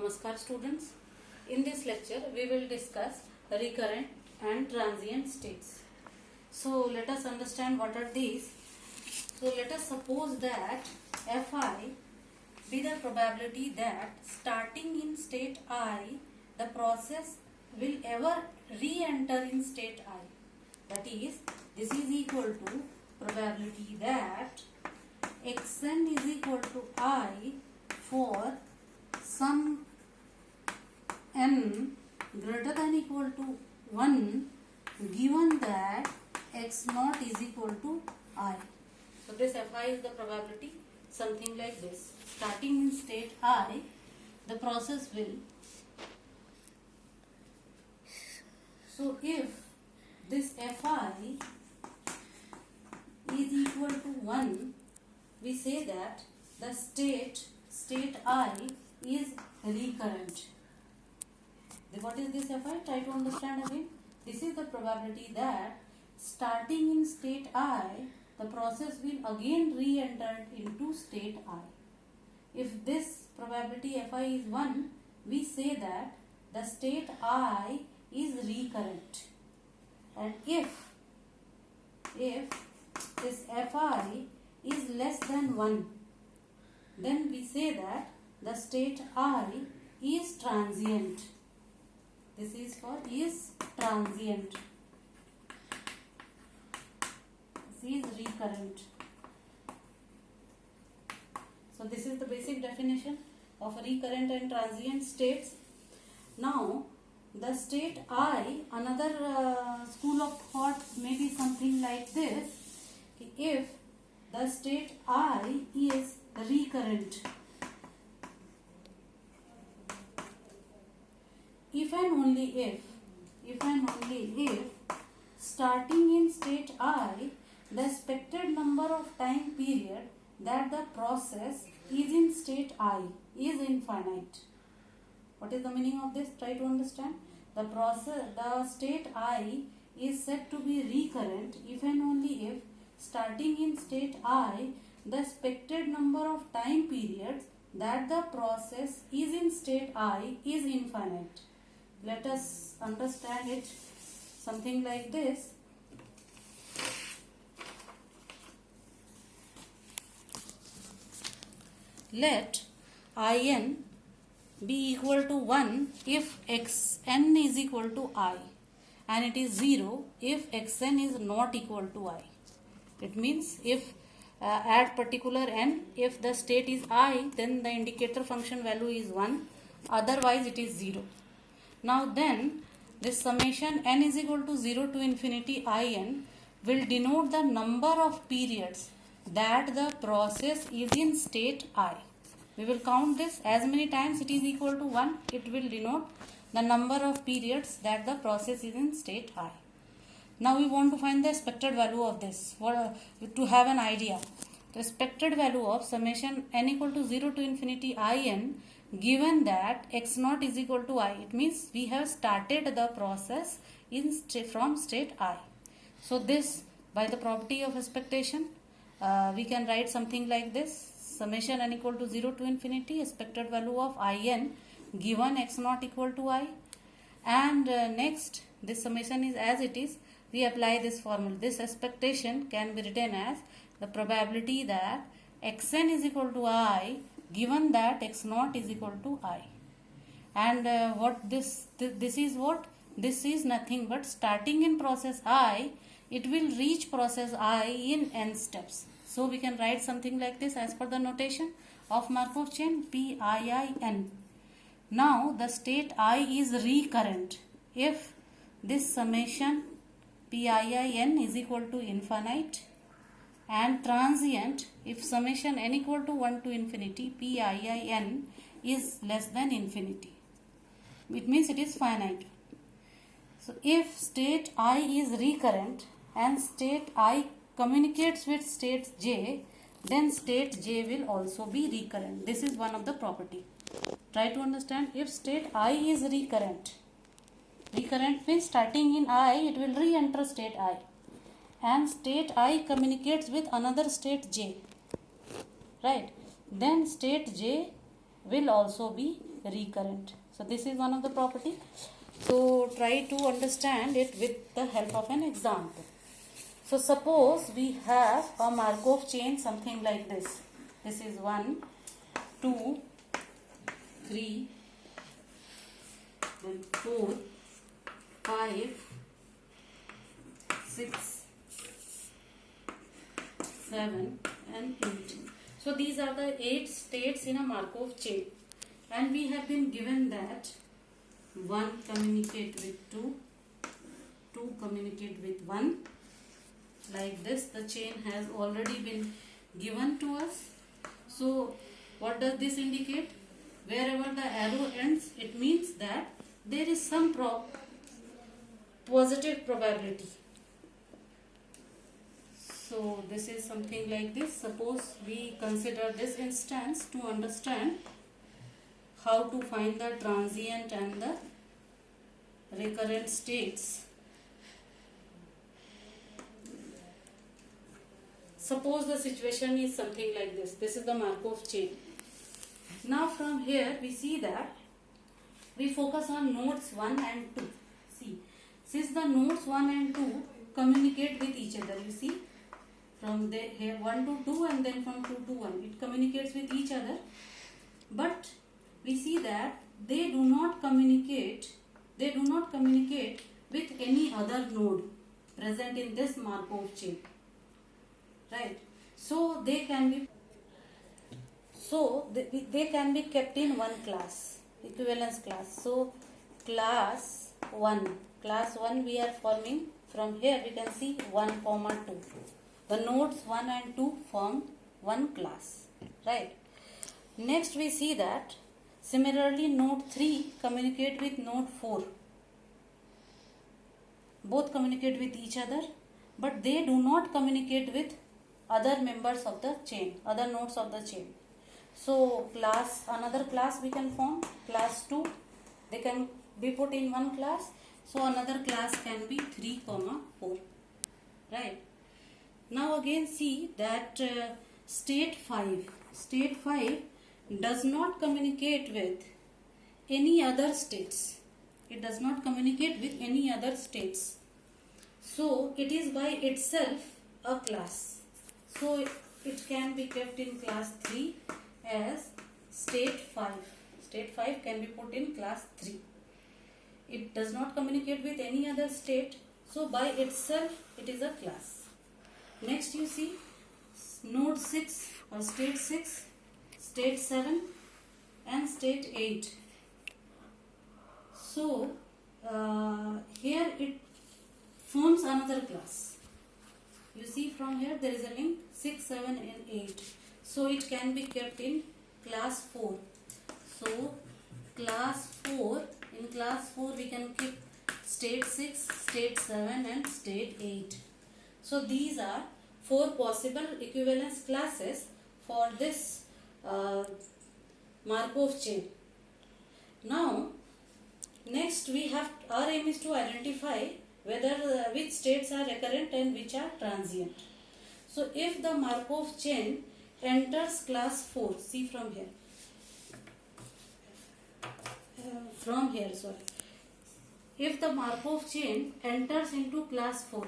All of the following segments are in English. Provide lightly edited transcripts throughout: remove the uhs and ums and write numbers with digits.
Namaskar students. In this lecture we will discuss recurrent and transient states. So let us understand what are these. So let us suppose that Fi be the probability that starting in state I the process will ever re-enter in state I. That is, this is equal to probability that xn is equal to I for some n greater than equal to 1 given that x naught is equal to I. So this Fi is the probability, something like this. Starting in state I, the process will. So if this Fi is equal to 1, we say that the state I is recurrent. What is this Fi? Try to understand again. This is the probability that starting in state I, the process will again re-enter into state I. If this probability Fi is 1, we say that the state I is recurrent. And if this Fi is less than 1, then we say that the state I is transient. This is for is transient. This is recurrent. So this is the basic definition of recurrent and transient states. Now the state I, another school of thought may be something like this. If the state I is recurrent, if and only if starting in state I, the expected number of time period that the process is in state I is infinite. What is the meaning of this? Try to understand. The state I is said to be recurrent if and only if starting in state I, the expected number of time periods that the process is in state I is infinite. Let us understand it something like this. Let In be equal to 1 if xn is equal to I, and it is 0 if xn is not equal to I. It means if at particular n, if the state is I, then the indicator function value is 1, otherwise it is 0. Now then, this summation n is equal to 0 to infinity In will denote the number of periods that the process is in state I. We will count this as many times it is equal to 1. It will denote the number of periods that the process is in state I. Now we want to find the expected value of this to have an idea. The expected value of summation n equal to 0 to infinity In given that x naught is equal to I. It means we have started the process from state I. So this, by the property of expectation, we can write something like this. Summation n equal to 0 to infinity expected value of In given x naught equal to I. And next, this summation is as it is. We apply this formula. This expectation can be written as the probability that xn is equal to I given that x naught is equal to I. And what this is what? This is nothing but starting in process I, it will reach process I in n steps. So we can write something like this as per the notation of Markov chain PIIN. Now the state I is recurrent if this summation PIIN is equal to infinite, and transient if summation n equal to 1 to infinity PIIN is less than infinity. It means it is finite. So if state I is recurrent and state I communicates with state J, then state J will also be recurrent. This is one of the property. Try to understand. If state I is recurrent means starting in I, it will re-enter state I, and state I communicates with another state J, right? Then state J will also be recurrent. So this is one of the property. So try to understand it with the help of an example. So suppose we have a Markov chain something like this. This is 1, 2, 3, then 4, 5, 6, 7 and 8. So these are the 8 states in a Markov chain, and we have been given that 1 communicate with 2, 2 communicate with 1. Like this, the chain has already been given to us. So what does this indicate? Wherever the arrow ends, it means that there is some positive probability. So this is something like this. Suppose we consider this instance to understand how to find the transient and the recurrent states. Suppose the situation is something like this. This is the Markov chain. Now from here we see that we focus on nodes 1 and 2. See, since the nodes 1 and 2 communicate with each other, you see, from here 1 to 2 and then from 2 to 1, it communicates with each other. But we see that they do not communicate with any other node present in this Markov chain. Right? So they can be kept in one class, equivalence class. So class 1 we are forming. From here we can see 1, 2. The nodes 1 and 2 form one class, right? Next we see that similarly node 3 communicate with node 4. Both communicate with each other, but they do not communicate with other members of the chain, other nodes of the chain. So another class we can form, class 2, they can be put in one class. So another class can be 3, 4, right? Now again see that state 5 does not communicate with any other states. It does not communicate with any other states. So it is by itself a class. So it can be kept in class 3 as state 5. State 5 can be put in class 3. It does not communicate with any other state. So by itself it is a class. Next you see node 6 or state 6, state 7 and state 8. So here it forms another class. You see from here there is a link 6, 7 and 8. So it can be kept in class 4. So class 4, in class 4 we can keep state 6, state 7 and state 8. So these are 4 possible equivalence classes for this Markov chain. Now next we have, our aim is to identify whether which states are recurrent and which are transient. So if the Markov chain enters class 4, see from here, if the Markov chain enters into class 4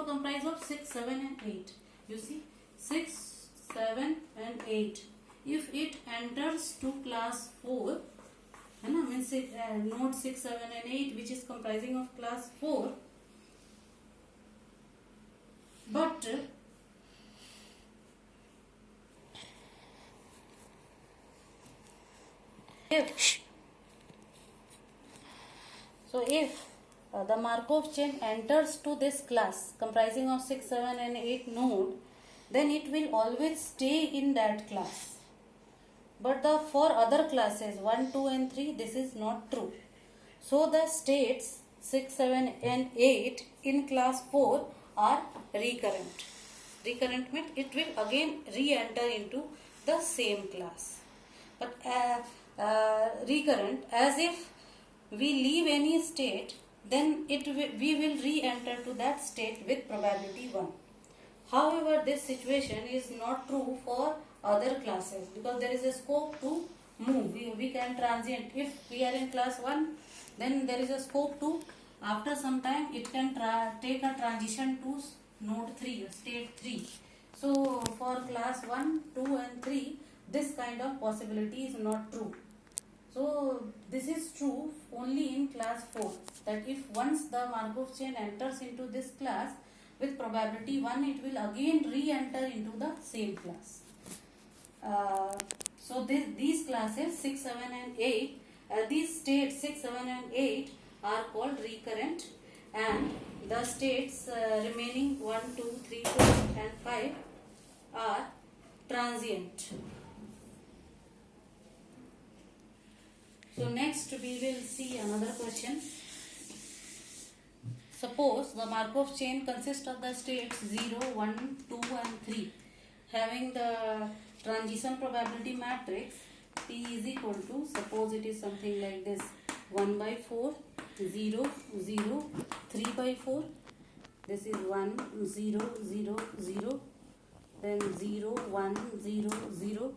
comprises of 6, 7 and 8. You see 6, 7 and 8. If it enters to class 4, means node 6, 7 and 8 which is comprising of class 4, but if the Markov chain enters to this class comprising of 6, 7 and 8 node, then it will always stay in that class. But for other classes 1, 2 and 3, this is not true. So the states 6, 7 and 8 in class 4 are recurrent. Recurrent means it will again re-enter into the same class. But recurrent, as if we leave any state, then we will re-enter to that state with probability 1. However, this situation is not true for other classes because there is a scope to move. We can transient. If we are in class 1, then there is a scope to, after some time, it can take a transition to node 3, state 3. So for class 1, 2 and 3, this kind of possibility is not true. So this is true only in class 4, that if once the Markov chain enters into this class, with probability 1, it will again re-enter into the same class. So these classes 6, 7 and 8, these states 6, 7 and 8 are called recurrent, and the states remaining 1, 2, 3, 4 and 5 are transient. So next we will see another question. Suppose the Markov chain consists of the states 0, 1, 2 and 3, having the transition probability matrix P is equal to, suppose it is something like this, 1 by 4, 0, 0, 3 by 4, this is 1, 0, 0, 0, then 0, 1, 0, 0,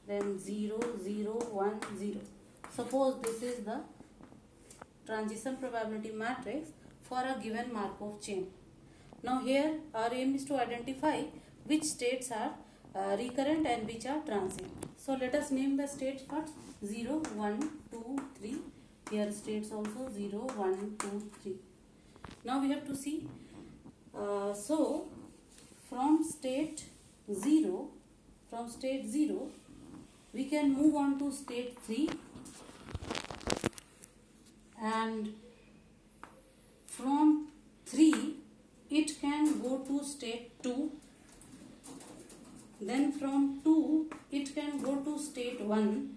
then 0, 0, 1, 0. Suppose this is the transition probability matrix for a given Markov chain. Now here our aim is to identify which states are recurrent and which are transient. So let us name the states first. 0, 1, 2, 3. Here states also 0, 1, 2, 3. Now we have to see. So from state 0, we can move on to state 3, and from 3 it can go to state 2, then from 2 it can go to state 1,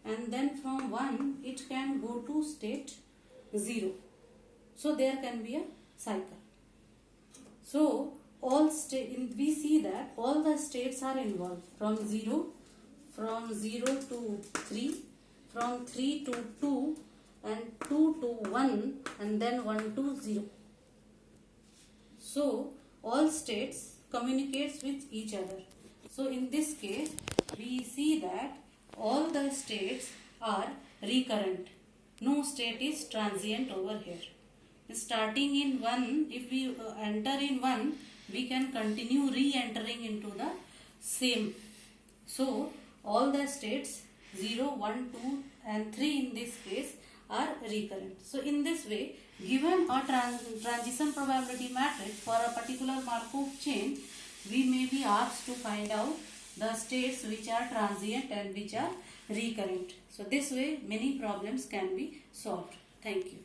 and then from 1 it can go to state 0. So there can be a cycle. So we see that all the states are involved from 0 to 3, from 3 to 2, and 2 to 1, and then 1 to 0. So all states communicates with each other. So in this case we see that all the states are recurrent. No state is transient over here. Starting in 1, if we enter in 1, we can continue re-entering into the same. So all the states 0, 1, 2 and 3 in this case are recurrent. So in this way, given a transition probability matrix for a particular Markov chain, we may be asked to find out the states which are transient and which are recurrent. So this way many problems can be solved. Thank you.